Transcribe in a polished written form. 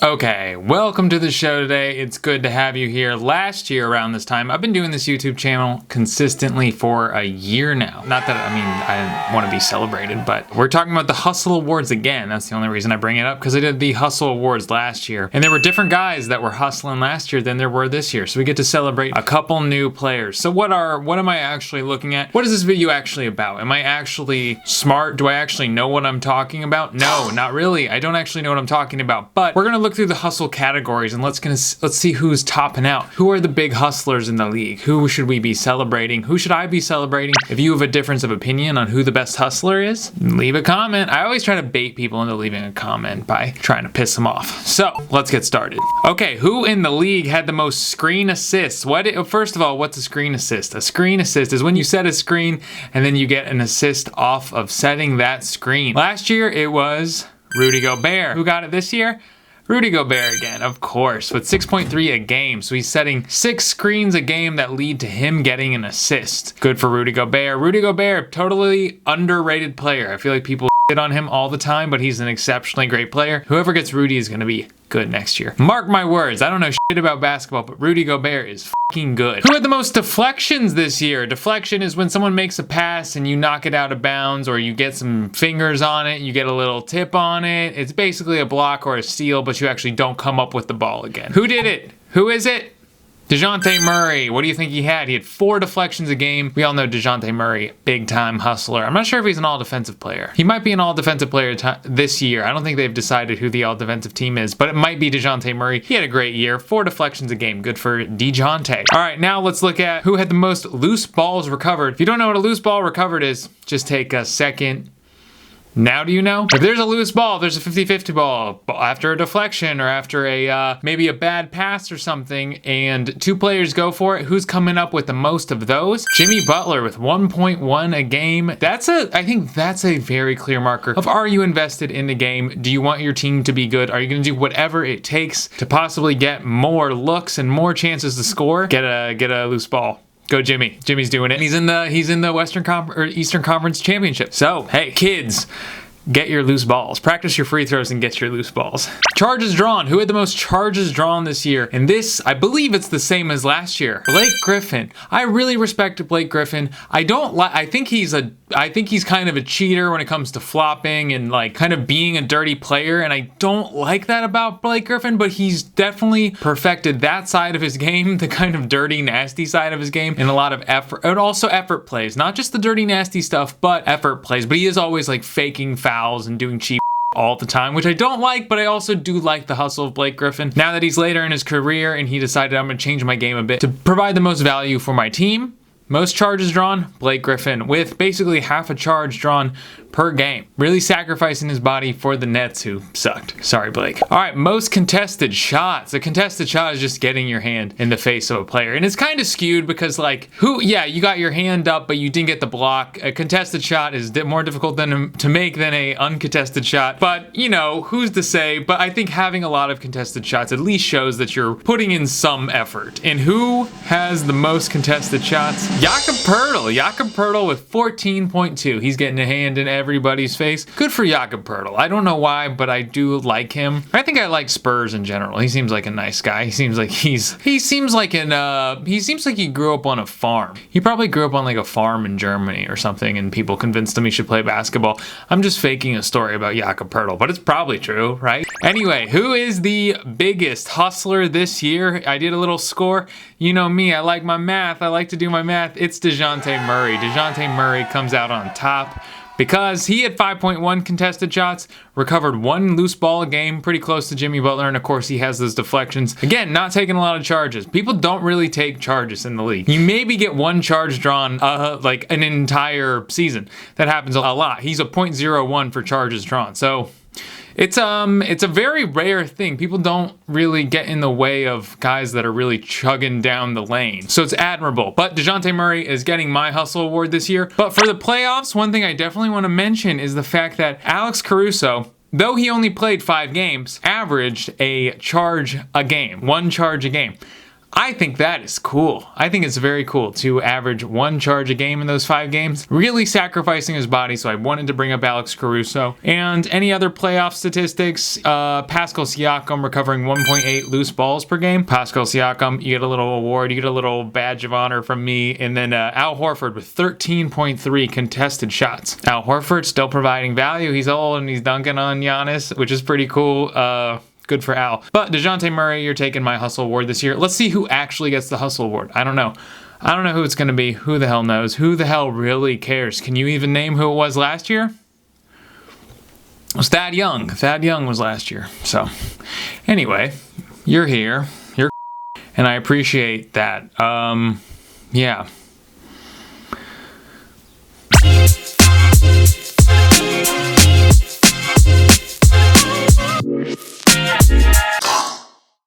Okay, welcome to the show today. It's good to have you here. Last year around this time, I've been doing this YouTube channel consistently for a year now. Not that, I didn't want to be celebrated, but we're talking about the Hustle Awards again. That's the only reason I bring it up, because I did the Hustle Awards last year. And there were different guys that were hustling last year than there were this year. So we get to celebrate a couple new players. So what am I actually looking at? What is this video actually about? Am I actually smart? Do I actually know what I'm talking about? No, not really. I don't actually know what I'm talking about, but we're gonna look through the hustle categories and let's see who's topping out. Who are the big hustlers in the league? Who should we be celebrating? Who should I be celebrating? If you have a difference of opinion on who the best hustler is, leave a comment. I always try to bait people into leaving a comment by trying to piss them off. So let's get started. Okay, who in the league had the most screen assists? First of all, what's a screen assist? A screen assist is when you set a screen and then you get an assist off of setting that screen. Last year it was Rudy Gobert. Who got it this year? Rudy Gobert again, of course, with 6.3 a game. So he's setting 6 screens a game that lead to him getting an assist. Good for Rudy Gobert. Rudy Gobert, totally underrated player. I feel like people shit on him all the time, but he's an exceptionally great player. Whoever gets Rudy is going to be good next year. Mark my words. I don't know shit about basketball, but Rudy Gobert is fucking good. Who had the most deflections this year? Deflection is when someone makes a pass and you knock it out of bounds, or you get some fingers on it, you get a little tip on it. It's basically a block or a steal, but you actually don't come up with the ball again. Who did it? Who is it? Dejounte Murray. What do you think he had? He had 4 deflections a game. We all know Dejounte Murray, big time hustler. I'm not sure if he's an all defensive player. He might be an all defensive player this year. I don't think they've decided who the all defensive team is, but it might be Dejounte Murray. He had a great year. 4 deflections a game. Good for Dejounte. All right, now let's look at who had the most loose balls recovered. If you don't know what a loose ball recovered is, just take a second. Now do you know? If there's a loose ball, there's a 50-50 ball after a deflection or after a maybe a bad pass or something, and 2 players go for it, who's coming up with the most of those? Jimmy Butler with 1.1 a game. I think that's a very clear marker of, are you invested in the game? Do you want your team to be good? Are you gonna do whatever it takes to possibly get more looks and more chances to score? Get a loose ball. Go Jimmy. Jimmy's doing it. He's in the Eastern Conference Championship. So, hey, kids, get your loose balls. Practice your free throws and get your loose balls. Charges drawn. Who had the most charges drawn this year? And this, I believe it's the same as last year. Blake Griffin. I really respect Blake Griffin. I think he's kind of a cheater when it comes to flopping and like kind of being a dirty player, and I don't like that about Blake Griffin, but he's definitely perfected that side of his game, the kind of dirty, nasty side of his game, and a lot of effort, and also effort plays. Not just the dirty, nasty stuff, but effort plays. But he is always like faking fouls and doing cheap all the time, which I don't like, but I also do like the hustle of Blake Griffin. Now that he's later in his career and he decided, I'm going to change my game a bit to provide the most value for my team. Most charges drawn, Blake Griffin, with basically half a charge drawn per game. Really sacrificing his body for the Nets, who sucked. Sorry, Blake. All right, most contested shots. A contested shot is just getting your hand in the face of a player. And it's kind of skewed because you got your hand up, but you didn't get the block. A contested shot is more difficult to make than a uncontested shot. But, you know, who's to say? But I think having a lot of contested shots at least shows that you're putting in some effort. And who has the most contested shots? Jakob Poeltl with 14.2. He's getting a hand in everybody's face. Good for Jakob Poeltl. I don't know why, but I do like him. I think I like Spurs in general. He seems like a nice guy. He seems like he grew up on a farm. He probably grew up on like a farm in Germany or something, and people convinced him he should play basketball. I'm just faking a story about Jakob Poeltl, but it's probably true, right? Anyway, who is the biggest hustler this year? I did a little score. You know me, I like my math. I like to do my math. It's Dejounte Murray. Dejounte Murray comes out on top because he had 5.1 contested shots, recovered 1 loose ball a game, pretty close to Jimmy Butler, and of course he has those deflections. Again, not taking a lot of charges. People don't really take charges in the league. You maybe get 1 charge drawn like an entire season. That happens a lot. He's a 0.01 for charges drawn. So it's a very rare thing. People don't really get in the way of guys that are really chugging down the lane. So it's admirable. But Dejounte Murray is getting my hustle award this year. But for the playoffs, one thing I definitely want to mention is the fact that Alex Caruso, though he only played 5 games, averaged a charge a game, 1 charge a game. I think that is cool. I think it's very cool to average 1 charge a game in those 5 games, really sacrificing his body, so I wanted to bring up Alex Caruso. And any other playoff statistics, Pascal Siakam recovering 1.8 loose balls per game. Pascal Siakam, you get a little award, you get a little badge of honor from me. And then Al Horford with 13.3 contested shots. Al Horford still providing value. He's old and he's dunking on Giannis, which is pretty cool. Good for Al. But Dejounte Murray, you're taking my hustle award this year. Let's see who actually gets the hustle award. I don't know. I don't know who it's going to be. Who the hell knows? Who the hell really cares? Can you even name who it was last year? It was Thad Young. Thad Young was last year. So anyway, you're here. You're and I appreciate that. Yeah.